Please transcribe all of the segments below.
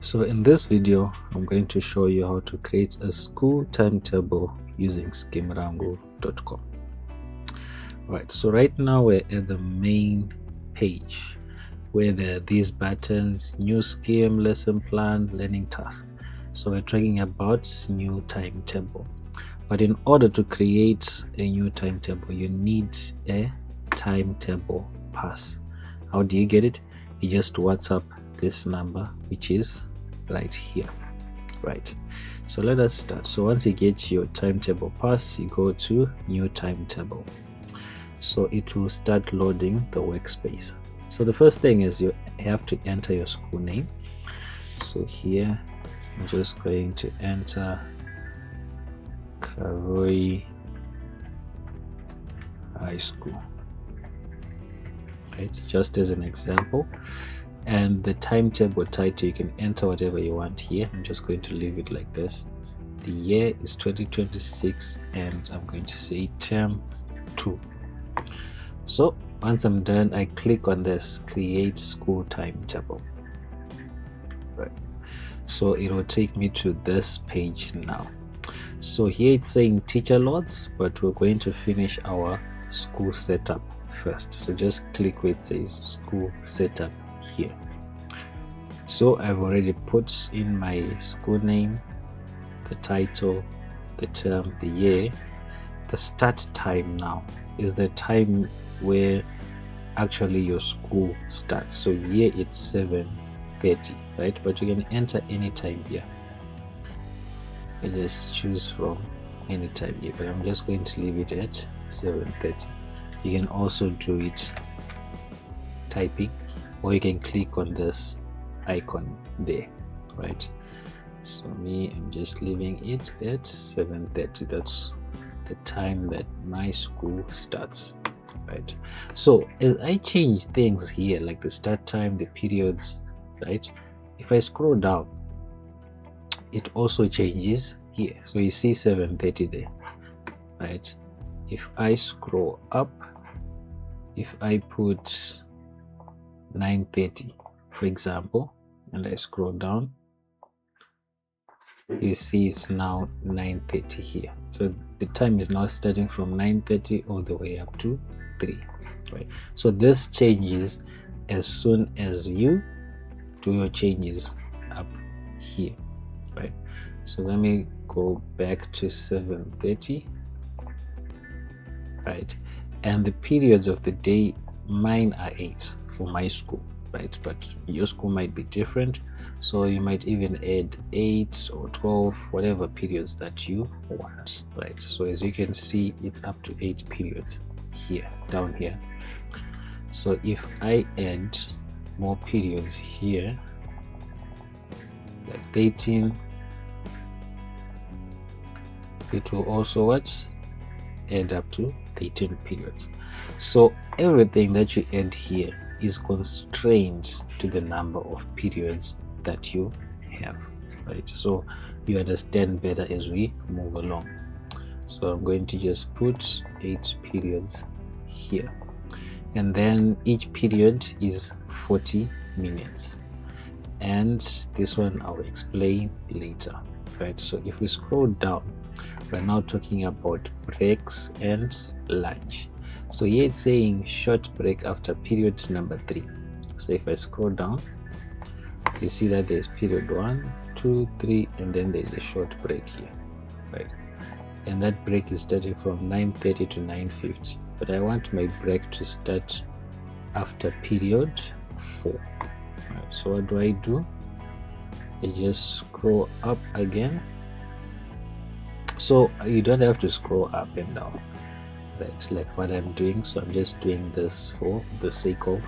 So in this video, I'm going to show you how to create a school timetable using schemerangu.com. Right, so right now we're at the main page where there are these buttons: new scheme, lesson plan, learning task. So we're talking about new timetable. But in order to create a new timetable, you need a timetable pass. How do you get it? You just WhatsApp this number, which is right here. Right, so let us start. So once you get your timetable pass, you go to new timetable. So it will start loading the workspace. So the first thing is you have to enter your school name. So here I'm just going to enter Karoi High School, right, just as an example. And the timetable title, you can enter whatever you want here. I'm just going to leave it like this. The year is 2026 and I'm going to say term 2. So once I'm done, I click on this create school timetable. Right, so it will take me to this page now. So here it's saying teacher loads, but we're going to finish our school setup first. So just click where it says school setup here. So I've already put in my school name, the title, the term, the year. The start time now is the time where actually your school starts. So here it's 7:30, right? But you can enter any time here. You just choose from any time here, but I'm just going to leave it at 7:30. You can also do it typing, or you can click on this icon there, right? So I'm just leaving it at 7:30. That's the time that my school starts, right? So as I change things here, like the start time, the periods, right, if I scroll down, it also changes here. So you see 7:30 there, right? If I scroll up, if I put 9:30 for example, and I scroll down, you see it's now 9:30 here. So the time is now starting from 9:30 all the way up to 3, right? So this changes as soon as you do your changes up here, right? So let me go back to 7:30, right? And the periods of the day, mine are 8 for my school, right? But your school might be different, so you might even add 8 or 12, whatever periods that you want, right? So as you can see, it's up to 8 periods here, down here. So if I add more periods here, like 13, it will also add up to 13 periods. So everything that you add here is constrained to the number of periods that you have, right? So you understand better as we move along. So I'm going to just put 8 periods here, and then each period is 40 minutes, and this one I'll explain later, right? So if we scroll down, we're now talking about breaks and lunch. So here it's saying short break after period number 3. So if I scroll down, you see that there's period 1, 2, 3, and then there's a short break here, right? And that break is starting from 9:30 to 9:50. But I want my break to start after period 4. Right, so what do? I just scroll up again. So you don't have to scroll up and down, right, like what I'm doing. So I'm just doing this for the sake of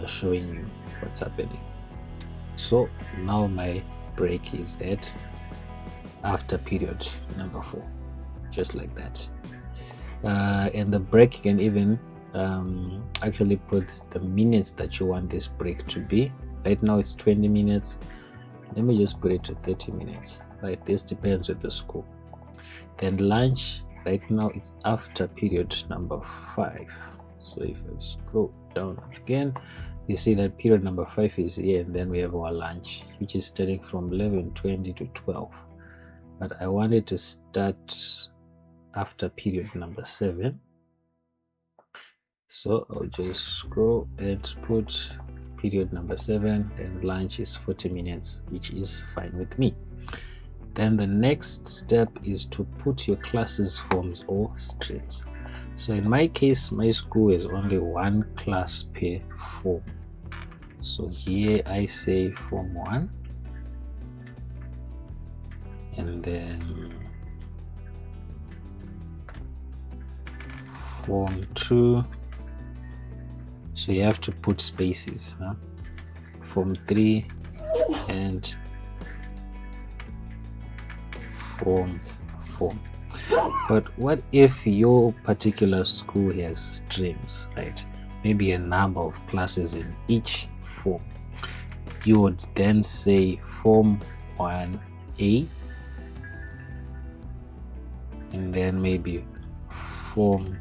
showing you what's happening. So now my break is at after period number 4, just like that. And the break, you can even actually put the minutes that you want this break to be. Right now it's 20 minutes. Let me just put it to 30 minutes, right? This depends with the school. Then lunch, right now it's after period number 5. So if I scroll down again, You see that period number 5 is here, and then we have our lunch, which is starting from 11:20 to 12. But I wanted to start after period number 7. So I'll just scroll and put period number 7, and lunch is 40 minutes, which is fine with me. Then the next step is to put your classes forms or streams. So in my case, my school is only 1 class per form. So here I say form 1, and then form 2. So you have to put spaces, huh? Form 3 and form 4. But what if your particular school has streams, right? Maybe a number of classes in each form. You would then say form 1A, and then maybe form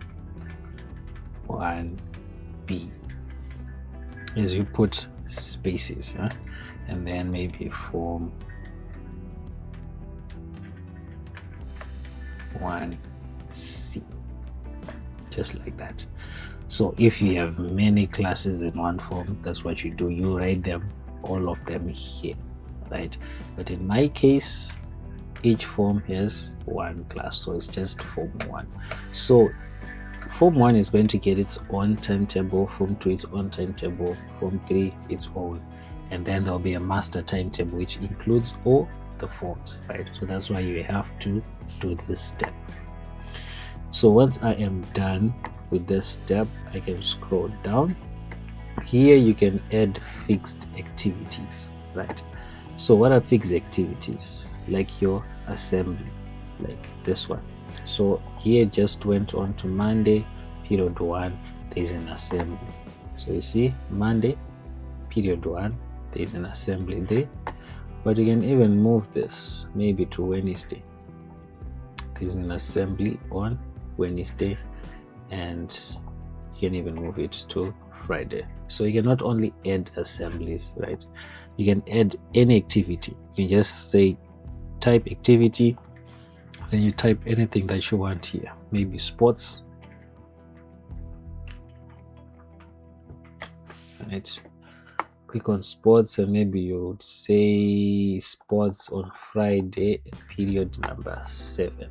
1B, as you put spaces, huh? And then maybe form 1C, just like that. So if you have many classes in one form, that's what you do. You write them, all of them here, right? But in my case, each form has 1 class, so it's just form 1. So form 1 is going to get its own timetable, form 2 its own timetable, form 3 its own, and then there'll be a master timetable which includes all the forms, right? So that's why you have to do this step. So once I am done with this step, I can scroll down. Here you can add fixed activities, right? So what are fixed activities? Like your assembly, like this one. So here just went on to Monday, period 1, there's an assembly. So you see, Monday, period 1, there's an assembly there. But you can even move this maybe to Wednesday. There's an assembly on Wednesday, and you can even move it to Friday. So you can not only add assemblies, right? You can add any activity. You can just say type activity, then you type anything that you want here. Maybe sports, right? Click on sports, and maybe you would say sports on Friday, period number 7.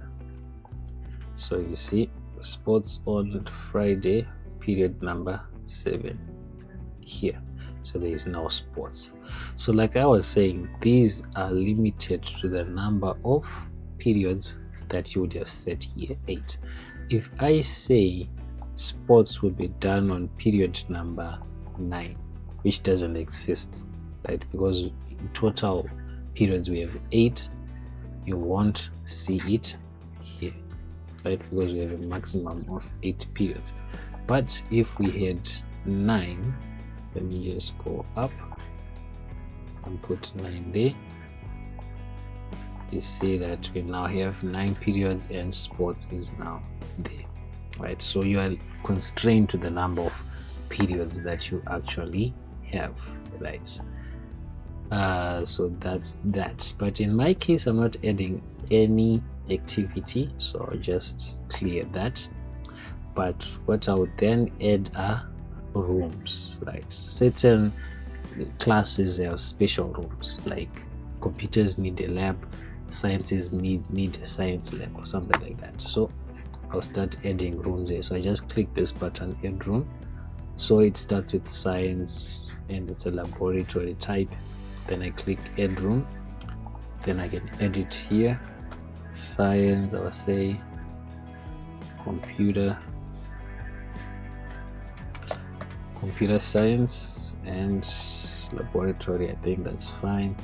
So you see sports on Friday, period number 7 here. So there is now sports. So like I was saying, these are limited to the number of periods that you would have set here, 8. If I say sports would be done on period number 9, which doesn't exist, right? Because in total periods we have 8, you won't see it here, right? Because we have a maximum of 8 periods. But if we had 9, let me just go up and put 9 there. You see that we now have 9 periods, and sports is now there, right? So you are constrained to the number of periods that you actually have, right? So that's that. But in my case, I'm not adding any activity, so I'll just clear that. But what I would then add are rooms, right? Certain classes have special rooms, like computers need a lab, sciences need a science lab or something like that. So I'll start adding rooms here. So I just click this button, add room. So it starts with science and it's a laboratory type. Then I click add room. Then I can edit here. Science, I'll say computer science, and laboratory, I think that's fine.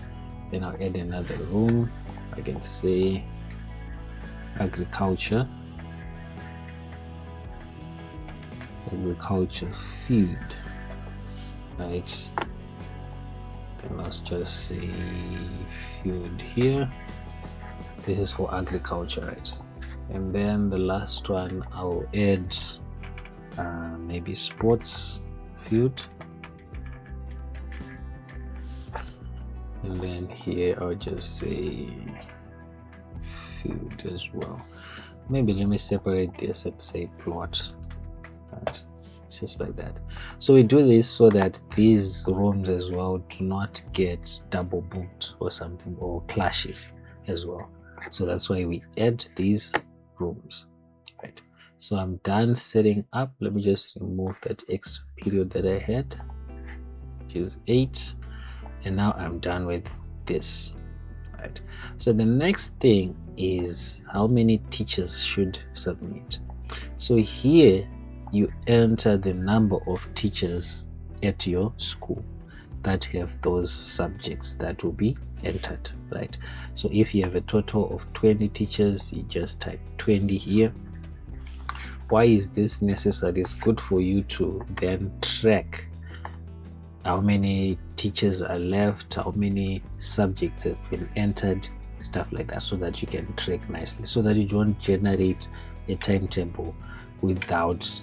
Then I'll add another room. I can say agriculture field, right? Then let's just say field here. This is for agriculture, right? And then the last one I'll add maybe sports field. and then here I'll just say field as well. Maybe let me separate this and say plot, right? Just like that. So we do this so that these rooms as well do not get double booked or something, or clashes as well. So that's why we add these rooms, right? So I'm done setting up. Let me just remove that extra period that I had, which is 8, and now I'm done with this, right? So the next thing is how many teachers should submit. So here you enter the number of teachers at your school that have those subjects that will be entered, right? So if you have a total of 20 teachers, you just type 20 here. Why is this necessary? It's good for you to then track how many teachers are left, how many subjects have been entered, stuff like that, so that you can track nicely, so that you don't generate a timetable without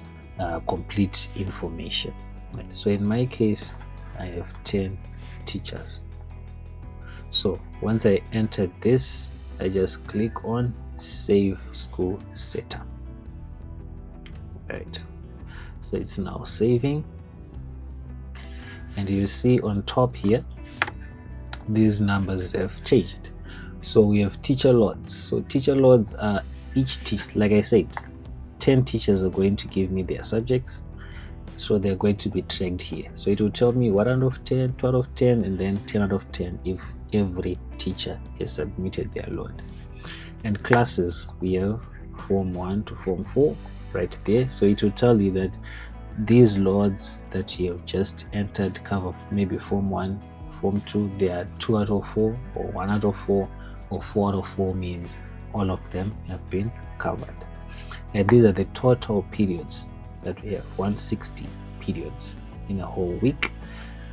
complete information, right? So in my case, I have 10 teachers. So once I enter this, I just click on Save School Setup, right? So it's now saving, and you see on top here these numbers have changed. So we have teacher loads. So teacher loads are each teacher, like I said, 10 teachers are going to give me their subjects, so they're going to be tracked here. So it will tell me 1 out of 10, 2 out of 10, and then 10 out of 10 if every teacher has submitted their load. And classes, we have Form 1 to Form 4 right there. So it will tell you that these loads that you have just entered cover maybe Form 1, Form 2, they are 2 out of 4, or 1 out of 4, or 4 out of 4 means all of them have been covered. And these are the total periods that we have, 160 periods in a whole week.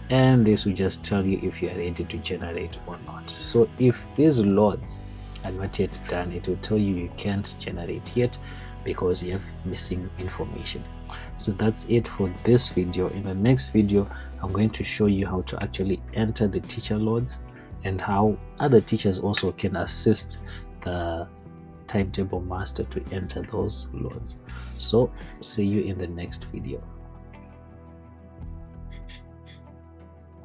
And this will just tell you if you are ready to generate or not. So if these loads are not yet done, it will tell you you can't generate yet because you have missing information. So that's it for this video. In the next video, I'm going to show you how to actually enter the teacher loads and how other teachers also can assist the timetable master to enter those loads. So see you in the next video.